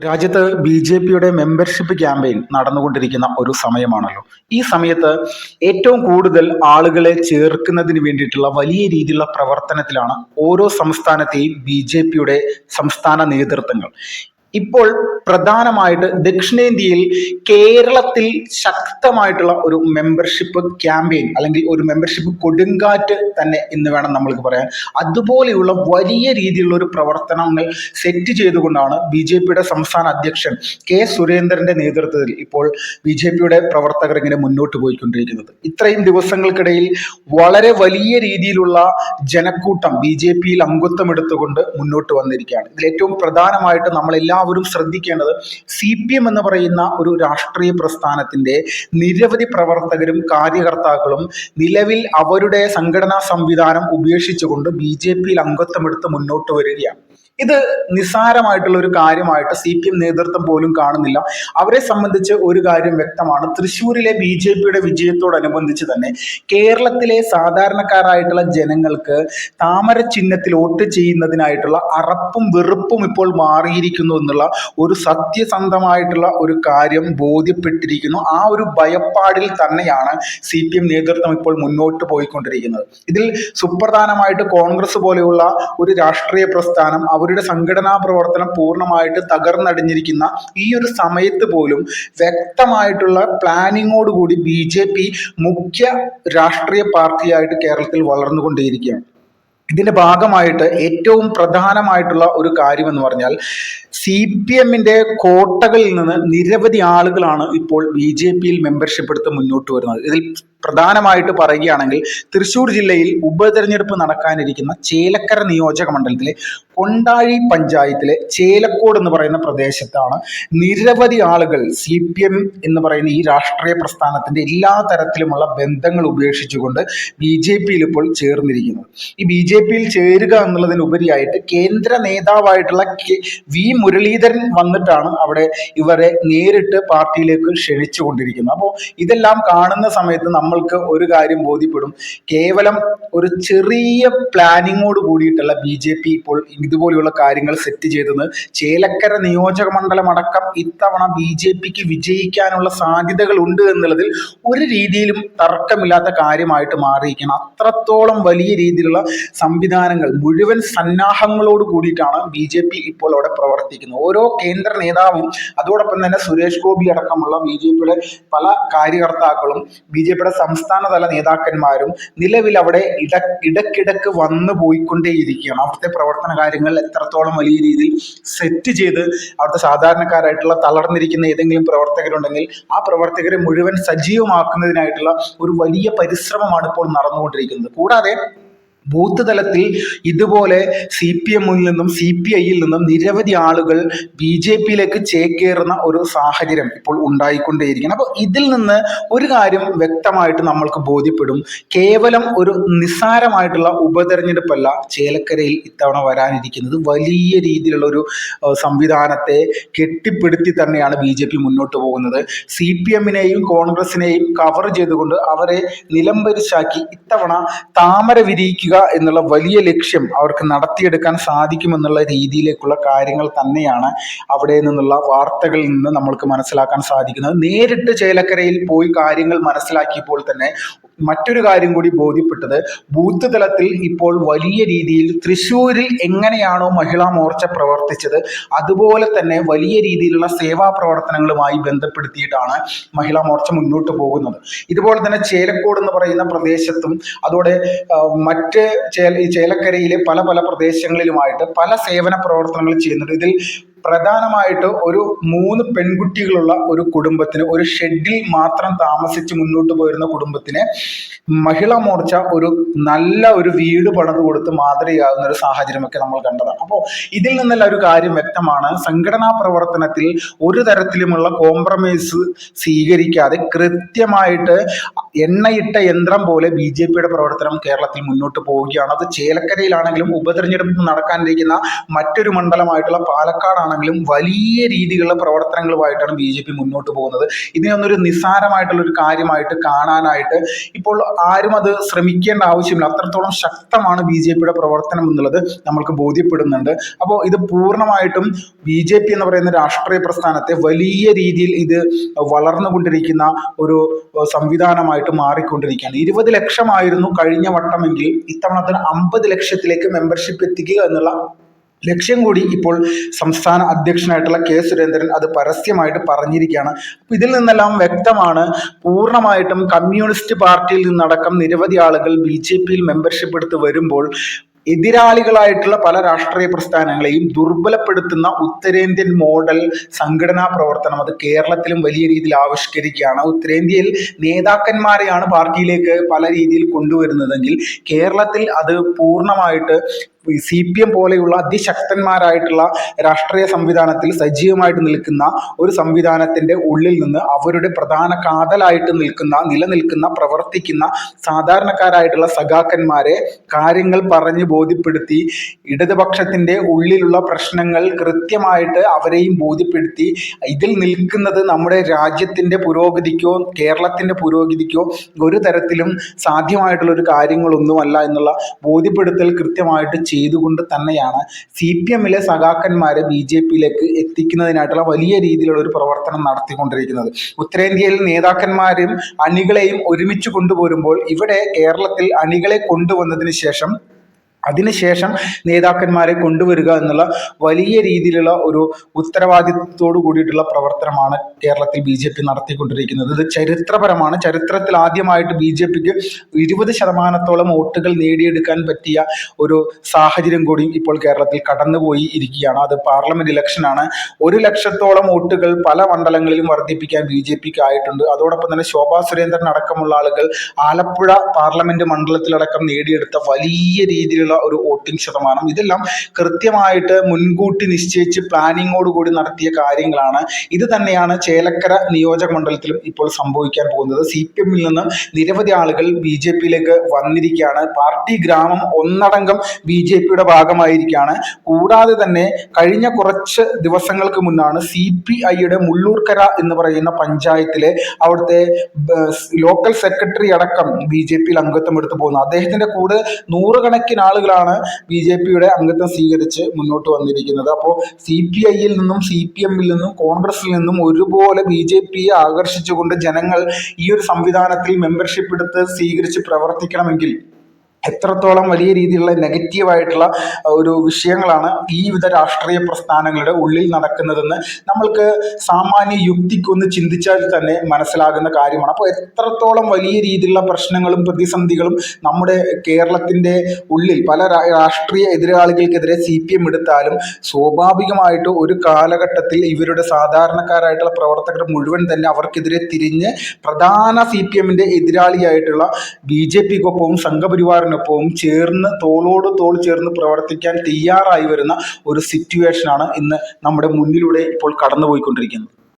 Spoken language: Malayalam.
രാജ്യത്ത് ബി.ജെ.പിയുടെ മെമ്പർഷിപ്പ് ക്യാമ്പയിൻ നടന്നുകൊണ്ടിരിക്കുന്ന ഒരു സമയമാണല്ലോ. ഈ സമയത്ത് ഏറ്റവും കൂടുതൽ ആളുകളെ ചേർക്കുന്നതിന് വേണ്ടിയിട്ടുള്ള വലിയ രീതിയിലുള്ള പ്രവർത്തനത്തിലാണ് ഓരോ സംസ്ഥാനത്തെയും ബി.ജെ.പിയുടെ സംസ്ഥാന നേതൃത്വങ്ങൾ. ഇപ്പോൾ പ്രധാനമായിട്ട് ദക്ഷിണേന്ത്യയിൽ കേരളത്തിൽ ശക്തമായിട്ടുള്ള ഒരു മെമ്പർഷിപ്പ് ക്യാമ്പയിൻ അല്ലെങ്കിൽ ഒരു മെമ്പർഷിപ്പ് കൊടുങ്കാറ്റ് തന്നെ എന്ന് വേണം നമ്മൾക്ക് പറയാൻ. അതുപോലെയുള്ള വലിയ രീതിയിലുള്ള ഒരു പ്രവർത്തനങ്ങൾ സെറ്റ് ചെയ്തുകൊണ്ടാണ് ബി.ജെ.പിയുടെ സംസ്ഥാന അധ്യക്ഷൻ കെ സുരേന്ദ്രന്റെ നേതൃത്വത്തിൽ ഇപ്പോൾ ബി.ജെ.പിയുടെ പ്രവർത്തകർ ഇങ്ങനെ മുന്നോട്ട് പോയിക്കൊണ്ടിരിക്കുന്നത്. ഇത്രയും ദിവസങ്ങൾക്കിടയിൽ വളരെ വലിയ രീതിയിലുള്ള ജനക്കൂട്ടം ബി.ജെ.പിയിൽ അംഗത്വം എടുത്തുകൊണ്ട് മുന്നോട്ട് വന്നിരിക്കുകയാണ്. ഇതിൽ ഏറ്റവും പ്രധാനമായിട്ട് നമ്മളെല്ലാവരും ശ്രദ്ധിക്കേണ്ടത് CPM എന്ന് പറയുന്ന ഒരു രാഷ്ട്രീയ പ്രസ്ഥാനത്തിന്റെ നിരവധി പ്രവർത്തകരും കാര്യകർത്താക്കളും നിലവിൽ അവരുടെ സംഘടനാ സംവിധാനം ഉപേക്ഷിച്ചുകൊണ്ട് ബി.ജെ.പിയിൽ അംഗത്വമെടുത്ത് മുന്നോട്ട് വരികയാണ്. ഇത് നിസ്സാരമായിട്ടുള്ള ഒരു കാര്യമായിട്ട് CPM നേതൃത്വം പോലും കാണുന്നില്ല. അവരെ സംബന്ധിച്ച് ഒരു കാര്യം വ്യക്തമാണ്. തൃശ്ശൂരിലെ ബി.ജെ.പിയുടെ വിജയത്തോടനുബന്ധിച്ച് തന്നെ കേരളത്തിലെ സാധാരണക്കാരായിട്ടുള്ള ജനങ്ങൾക്ക് താമര ചിഹ്നത്തിൽ വോട്ട് ചെയ്യുന്നതിനായിട്ടുള്ള അറപ്പും വെറുപ്പും ഇപ്പോൾ മാറിയിരിക്കുന്നു എന്നുള്ള ഒരു സത്യസന്ധമായിട്ടുള്ള ഒരു കാര്യം ബോധ്യപ്പെട്ടിരിക്കുന്നു. ആ ഒരു ഭയപ്പാടിൽ തന്നെയാണ് CPM നേതൃത്വം ഇപ്പോൾ മുന്നോട്ട് പോയിക്കൊണ്ടിരിക്കുന്നത്. ഇതിൽ സുപ്രധാനമായിട്ട് കോൺഗ്രസ് പോലെയുള്ള ഒരു രാഷ്ട്രീയ പ്രസ്ഥാനം അവരുടെ സംഘടനാ പ്രവർത്തനം പൂർണ്ണമായിട്ട് തകർന്നടിഞ്ഞിരിക്കുന്ന ഈ ഒരു സമയത്ത് പോലും വ്യക്തമായിട്ടുള്ള പ്ലാനിങ്ങോടുകൂടി ബി.ജെ.പി മുഖ്യ രാഷ്ട്രീയ പാർട്ടിയായിട്ട് കേരളത്തിൽ വളർന്നുകൊണ്ടേയിരിക്കുകയാണ്. ഇതിന്റെ ഭാഗമായിട്ട് ഏറ്റവും പ്രധാനമായിട്ടുള്ള ഒരു കാര്യം എന്ന് പറഞ്ഞാൽ CPMന്റെ കോട്ടകളിൽ നിന്ന് നിരവധി ആളുകളാണ് ഇപ്പോൾ ബി.ജെ.പിയിൽ മെമ്പർഷിപ്പ് എടുത്ത് മുന്നോട്ട് വരുന്നത്. ഇതിൽ പ്രധാനമായിട്ട് പറയുകയാണെങ്കിൽ തൃശ്ശൂർ ജില്ലയിൽ ഉപതെരഞ്ഞെടുപ്പ് നടക്കാനിരിക്കുന്ന ചേലക്കര നിയോജക മണ്ഡലത്തിലെ കൊണ്ടാഴി പഞ്ചായത്തിലെ ചേലക്കോട് എന്ന് പറയുന്ന പ്രദേശത്താണ് നിരവധി ആളുകൾ CPM എന്ന് പറയുന്ന ഈ രാഷ്ട്രീയ പ്രസ്ഥാനത്തിന്റെ എല്ലാ തരത്തിലുമുള്ള ബന്ധങ്ങൾ ഉപേക്ഷിച്ചുകൊണ്ട് ബി.ജെ.പിയിൽ ഇപ്പോൾ ചേർന്നിരിക്കുന്നത്. ഈ ബി.ജെ.പിയിൽ ചേരുക എന്നുള്ളതിനുപരിയായിട്ട് കേന്ദ്ര നേതാവായിട്ടുള്ള വി മുരളീധരൻ വന്നിട്ടാണ് അവിടെ ഇവരെ നേരിട്ട് പാർട്ടിയിലേക്ക് ക്ഷണിച്ചുകൊണ്ടിരിക്കുന്നത്. അപ്പോൾ ഇതെല്ലാം കാണുന്ന സമയത്ത് നമ്മൾക്ക് ഒരു കാര്യം ബോധ്യപ്പെടും. കേവലം ഒരു ചെറിയ പ്ലാനിങ്ങോട് കൂടിയിട്ടുള്ള ബി.ജെ.പി ഇപ്പോൾ ഇതുപോലെയുള്ള കാര്യങ്ങൾ സെറ്റ് ചെയ്തത് ചേലക്കര നിയോജക മണ്ഡലം അടക്കം ഇത്തവണ ബി.ജെ.പിക്ക് വിജയിക്കാനുള്ള സാധ്യതകൾ ഉണ്ട് എന്നുള്ളതിൽ ഒരു രീതിയിലും തർക്കമില്ലാത്ത കാര്യമായിട്ട് മാറിയിരിക്കണം. അത്രത്തോളം വലിയ രീതിയിലുള്ള സംവിധാനങ്ങൾ മുഴുവൻ സന്നാഹങ്ങളോട് കൂടിയിട്ടാണ് ബി.ജെ.പി ഇപ്പോൾ അവിടെ പ്രവർത്തിക്കുന്നത്. ഓരോ കേന്ദ്ര നേതാവും അതോടൊപ്പം തന്നെ സുരേഷ് ഗോപി അടക്കമുള്ള ബി.ജെ.പിയുടെ പല കാര്യകർത്താക്കളും ബി.ജെ.പിയുടെ സംസ്ഥാന തല നേതാക്കന്മാരും നിലവിൽ അവിടെ ഇടക്കിടക്ക് വന്നു പോയിക്കൊണ്ടേയിരിക്കുകയാണ്. അവിടുത്തെ പ്രവർത്തന കാര്യങ്ങൾ എത്രത്തോളം വലിയ രീതിയിൽ സെറ്റ് ചെയ്ത് അവിടുത്തെ സാധാരണക്കാരായിട്ടുള്ള തളർന്നിരിക്കുന്ന ഏതെങ്കിലും പ്രവർത്തകരുണ്ടെങ്കിൽ ആ പ്രവർത്തകരെ മുഴുവൻ സജീവമാക്കുന്നതിനായിട്ടുള്ള ഒരു വലിയ പരിശ്രമമാണ് ഇപ്പോൾ നടന്നുകൊണ്ടിരിക്കുന്നത്. കൂടാതെ ബൂത്ത് തലത്തിൽ ഇതുപോലെ CPMൽ നിന്നും CPIയിൽ നിന്നും നിരവധി ആളുകൾ ബി.ജെ.പിയിലേക്ക് ചേക്കേറുന്ന ഒരു സാഹചര്യം ഇപ്പോൾ ഉണ്ടായിക്കൊണ്ടേയിരിക്കണം. അപ്പോൾ ഇതിൽ നിന്ന് ഒരു കാര്യം വ്യക്തമായിട്ട് നമ്മൾക്ക് ബോധ്യപ്പെടും. കേവലം ഒരു നിസ്സാരമായിട്ടുള്ള ഉപതെരഞ്ഞെടുപ്പല്ല ചേലക്കരയിൽ ഇത്തവണ വരാനിരിക്കുന്നത്. വലിയ രീതിയിലുള്ള ഒരു സംവിധാനത്തെ കെട്ടിപ്പടുത്തി തന്നെയാണ് ബി.ജെ.പി മുന്നോട്ട് പോകുന്നത്. CPMനെയും കോൺഗ്രസിനെയും കവർ ചെയ്തുകൊണ്ട് അവരെ നിലംപരിശാക്കി ഇത്തവണ താമര വിരിയിക്കുക എന്നുള്ള വലിയ ലക്ഷ്യം അവർക്ക് നടത്തിയെടുക്കാൻ സാധിക്കുമെന്നുള്ള രീതിയിലേക്കുള്ള കാര്യങ്ങൾ തന്നെയാണ് അവിടെ നിന്നുള്ള വാർത്തകളിൽ നിന്ന് നമ്മൾക്ക് മനസ്സിലാക്കാൻ സാധിക്കുന്നത്. നേരിട്ട് ചേലക്കരയിൽ പോയി കാര്യങ്ങൾ മനസ്സിലാക്കിയപ്പോൾ തന്നെ മറ്റൊരു കാര്യം കൂടി ബോധ്യപ്പെട്ടത്, ബൂത്ത് തലത്തിൽ ഇപ്പോൾ വലിയ രീതിയിൽ തൃശ്ശൂരിൽ എങ്ങനെയാണോ മഹിളാ മോർച്ച പ്രവർത്തിച്ചത് അതുപോലെ തന്നെ വലിയ രീതിയിലുള്ള സേവാ പ്രവർത്തനങ്ങളുമായി ബന്ധപ്പെടുത്തിയിട്ടാണ് മഹിളാ മോർച്ച മുന്നോട്ട് പോകുന്നത്. ഇതുപോലെ തന്നെ ചേലക്കോട് എന്ന് പറയുന്ന പ്രദേശത്തും അതോടെ മറ്റ് ചേലക്കരയിലെ പല പല പ്രദേശങ്ങളിലുമായിട്ട് പല സേവന പ്രവർത്തനങ്ങൾ ചെയ്യുന്നുണ്ട്. ഇതിൽ പ്രധാനമായിട്ട് ഒരു 3 പെൺകുട്ടികളുള്ള ഒരു കുടുംബത്തിന്, ഒരു ഷെഡിൽ മാത്രം താമസിച്ച് മുന്നോട്ട് പോയിരുന്ന കുടുംബത്തിന് മഹിളാ മോർച്ച ഒരു നല്ല ഒരു വീട് പണിത് കൊടുത്ത് മാതൃകയാകുന്ന ഒരു സാഹചര്യമൊക്കെ നമ്മൾ കണ്ടതാണ്. അപ്പോൾ ഇതിൽ നിന്നുള്ള ഒരു കാര്യം വ്യക്തമാണ്. സംഘടനാ പ്രവർത്തനത്തിൽ ഒരു തരത്തിലുമുള്ള കോംപ്രമൈസ് സ്വീകരിക്കാതെ കൃത്യമായിട്ട് എണ്ണയിട്ട യന്ത്രം പോലെ ബി.ജെ.പിയുടെ പ്രവർത്തനം കേരളത്തിൽ മുന്നോട്ട് പോവുകയാണ്. അത് ചേലക്കരയിലാണെങ്കിലും ഉപതെരഞ്ഞെടുപ്പ് നടക്കാനിരിക്കുന്ന മറ്റൊരു മണ്ഡലമായിട്ടുള്ള പാലക്കാടാണ് ആണെങ്കിലും വലിയ രീതിയിലുള്ള പ്രവർത്തനങ്ങളുമായിട്ടാണ് BJP മുന്നോട്ട് പോകുന്നത്. ഇതിനൊന്നൊരു നിസ്സാരമായിട്ടുള്ള ഒരു കാര്യമായിട്ട് കാണാനായിട്ട് ഇപ്പോൾ ആരും അത് ശ്രമിക്കേണ്ട ആവശ്യമില്ല. അത്രത്തോളം ശക്തമാണ് BJPയുടെ പ്രവർത്തനം എന്നുള്ളത് നമ്മൾക്ക് ബോധ്യപ്പെടുന്നുണ്ട്. അപ്പോൾ ഇത് പൂർണ്ണമായിട്ടും BJP എന്ന് പറയുന്ന രാഷ്ട്രീയ പ്രസ്ഥാനത്തെ വലിയ രീതിയിൽ ഇത് വളർന്നുകൊണ്ടിരിക്കുന്ന ഒരു സംവിധാനമായിട്ട് മാറിക്കൊണ്ടിരിക്കുകയാണ്. 20 ലക്ഷമായിരുന്നു കഴിഞ്ഞ വട്ടമെങ്കിൽ ഇത്തവണ അതിന് 50 ലക്ഷത്തിലേക്ക് മെമ്പർഷിപ്പ് എത്തിക്കുക എന്നുള്ള ലക്ഷ്യം കൂടി ഇപ്പോൾ സംസ്ഥാന അധ്യക്ഷനായിട്ടുള്ള കെ സുരേന്ദ്രൻ അത് പരസ്യമായിട്ട് പറഞ്ഞിരിക്കുകയാണ്. അപ്പൊ ഇതിൽ നിന്നെല്ലാം വ്യക്തമാണ്, പൂർണ്ണമായിട്ടും കമ്മ്യൂണിസ്റ്റ് പാർട്ടിയിൽ നിന്നടക്കം നിരവധി ആളുകൾ BJPയിൽ മെമ്പർഷിപ്പ് എടുത്ത് വരുമ്പോൾ എതിരാളികളായിട്ടുള്ള പല രാഷ്ട്രീയ പ്രസ്ഥാനങ്ങളെയും ദുർബലപ്പെടുത്തുന്ന ഉത്തരേന്ത്യൻ മോഡൽ സംഘടനാ പ്രവർത്തനം അത് കേരളത്തിലും വലിയ രീതിയിൽ ആവിഷ്കരിക്കുകയാണ്. ഉത്തരേന്ത്യയിൽ നേതാക്കന്മാരെയാണ് പാർട്ടിയിലേക്ക് പല രീതിയിൽ കൊണ്ടുവരുന്നതെങ്കിൽ കേരളത്തിൽ അത് പൂർണ്ണമായിട്ട് CPM പോലെയുള്ള അതിശക്തന്മാരായിട്ടുള്ള രാഷ്ട്രീയ സംവിധാനത്തിൽ സജീവമായിട്ട് നിൽക്കുന്ന ഒരു സംവിധാനത്തിന്റെ ഉള്ളിൽ നിന്ന് അവരുടെ പ്രധാന കാതലായിട്ട് നിലനിൽക്കുന്ന പ്രവർത്തിക്കുന്ന സാധാരണക്കാരായിട്ടുള്ള സഖാക്കന്മാരെ കാര്യങ്ങൾ പറഞ്ഞ് ബോധ്യപ്പെടുത്തി ഇടതുപക്ഷത്തിന്റെ ഉള്ളിലുള്ള പ്രശ്നങ്ങൾ കൃത്യമായിട്ട് അവരെയും ബോധ്യപ്പെടുത്തി ഇതിൽ നിൽക്കുന്നത് നമ്മുടെ രാജ്യത്തിന്റെ പുരോഗതിക്കോ കേരളത്തിന്റെ പുരോഗതിക്കോ ഒരു തരത്തിലും സാധ്യമായിട്ടുള്ള ഒരു കാര്യങ്ങളൊന്നുമല്ല എന്നുള്ള ബോധ്യപ്പെടുത്തൽ കൃത്യമായിട്ട് ചെയ്തുകൊണ്ട് തന്നെയാണ് CPMലെ സഖാക്കന്മാരെ BJPയിലേക്ക് എത്തിക്കുന്നതിനായിട്ടുള്ള വലിയ രീതിയിലുള്ള ഒരു പ്രവർത്തനം നടത്തിക്കൊണ്ടിരിക്കുന്നത്. ഉത്തരേന്ത്യയിൽ നേതാക്കന്മാരും അണികളെയും ഒരുമിച്ച് കൊണ്ടുപോരുമ്പോൾ ഇവിടെ കേരളത്തിൽ അണികളെ കൊണ്ടുവന്നതിന് ശേഷം നേതാക്കന്മാരെ കൊണ്ടുവരിക എന്നുള്ള വലിയ രീതിയിലുള്ള ഒരു ഉത്തരവാദിത്വത്തോടു കൂടിയിട്ടുള്ള പ്രവർത്തനമാണ് കേരളത്തിൽ BJP നടത്തിക്കൊണ്ടിരിക്കുന്നത്. ഇത് ചരിത്രപരമാണ്. ചരിത്രത്തിൽ ആദ്യമായിട്ട് BJPക്ക് 20% വോട്ടുകൾ നേടിയെടുക്കാൻ പറ്റിയ ഒരു സാഹചര്യം കൂടി ഇപ്പോൾ കേരളത്തിൽ കടന്നുപോയി ഇരിക്കുകയാണ്. അത് പാർലമെന്റ് ഇലക്ഷനാണ്. 1 ലക്ഷത്തോളം വോട്ടുകൾ പല മണ്ഡലങ്ങളിലും വർദ്ധിപ്പിക്കാൻ BJPക്ക് ആയിട്ടുണ്ട്. അതോടൊപ്പം തന്നെ ശോഭാ സുരേന്ദ്രൻ അടക്കമുള്ള ആളുകൾ ആലപ്പുഴ പാർലമെന്റ് മണ്ഡലത്തിലടക്കം നേടിയെടുത്ത വലിയ രീതിയിലുള്ള ഒരു വോട്ടിംഗ് ശതമാനം, ഇതെല്ലാം കൃത്യമായിട്ട് മുൻകൂട്ടി നിശ്ചയിച്ച് പ്ലാനിങ്ങോട് കൂടി നടത്തിയ കാര്യങ്ങളാണ്. ഇത് തന്നെയാണ് ചേലക്കര നിയോജക മണ്ഡലത്തിലും ഇപ്പോൾ സംഭവിക്കാൻ പോകുന്നത്. CPMൽ നിന്ന് നിരവധി ആളുകൾ BJPയിലേക്ക് വന്നിരിക്കുകയാണ്. പാർട്ടി ഗ്രാമം ഒന്നടങ്കം BJPയുടെ ഭാഗമായിരിക്കുകയാണ്. കൂടാതെ തന്നെ കഴിഞ്ഞ കുറച്ച് ദിവസങ്ങൾക്ക് മുന്നാണ് CPIയുടെ മുള്ളൂർക്കര എന്ന് പറയുന്ന പഞ്ചായത്തിലെ അവിടുത്തെ ലോക്കൽ സെക്രട്ടറി അടക്കം BJPയിൽ അംഗത്വം എടുത്തു പോകുന്നത്. അദ്ദേഹത്തിന്റെ കൂടെ നൂറുകണക്കിന് ആളുകളാണ് BJPയുടെ അംഗത്വം സ്വീകരിച്ച് മുന്നോട്ട് വന്നിരിക്കുന്നത്. അപ്പോൾ CPIയിൽ നിന്നും CPMൽ നിന്നും കോൺഗ്രസിൽ നിന്നും ഒരുപോലെ BJPയെ ആകർഷിച്ചുകൊണ്ട് ജനങ്ങൾ ഈ ഒരു സംവിധാനത്തിൽ മെമ്പർഷിപ്പ് എടുത്ത് സ്വീകരിച്ച് പ്രവർത്തിക്കണമെങ്കിൽ എത്രത്തോളം വലിയ രീതിയിലുള്ള നെഗറ്റീവായിട്ടുള്ള ഒരു വിഷയങ്ങളാണ് ഈ വിധ രാഷ്ട്രീയ പ്രസ്ഥാനങ്ങളുടെ ഉള്ളിൽ നടക്കുന്നതെന്ന് നമ്മൾക്ക് സാമാന്യ യുക്തിക്കൊന്ന് ചിന്തിച്ചാൽ തന്നെ മനസ്സിലാകുന്ന കാര്യമാണ്. അപ്പോൾ എത്രത്തോളം വലിയ രീതിയിലുള്ള പ്രശ്നങ്ങളും പ്രതിസന്ധികളും നമ്മുടെ കേരളത്തിൻ്റെ ഉള്ളിൽ പല രാഷ്ട്രീയ എതിരാളികൾക്കെതിരെ CPM എടുത്താലും സ്വാഭാവികമായിട്ട് ഒരു കാലഘട്ടത്തിൽ ഇവരുടെ സാധാരണക്കാരായിട്ടുള്ള പ്രവർത്തകർ മുഴുവൻ തന്നെ അവർക്കെതിരെ തിരിഞ്ഞ് പ്രധാന CPMന്റെ എതിരാളിയായിട്ടുള്ള BJPക്കൊപ്പവും സംഘപരിവാറിനൊപ്പവും ചേർന്ന് തോളോട് തോൾ ചേർന്ന് പ്രവർത്തിക്കാൻ തയ്യാറായി വരുന്ന ഒരു സിറ്റുവേഷനാണ് ഇന്ന് നമ്മുടെ മുന്നിലൂടെ ഇപ്പോൾ കടന്നുപോയിക്കൊണ്ടിരിക്കുന്നത്.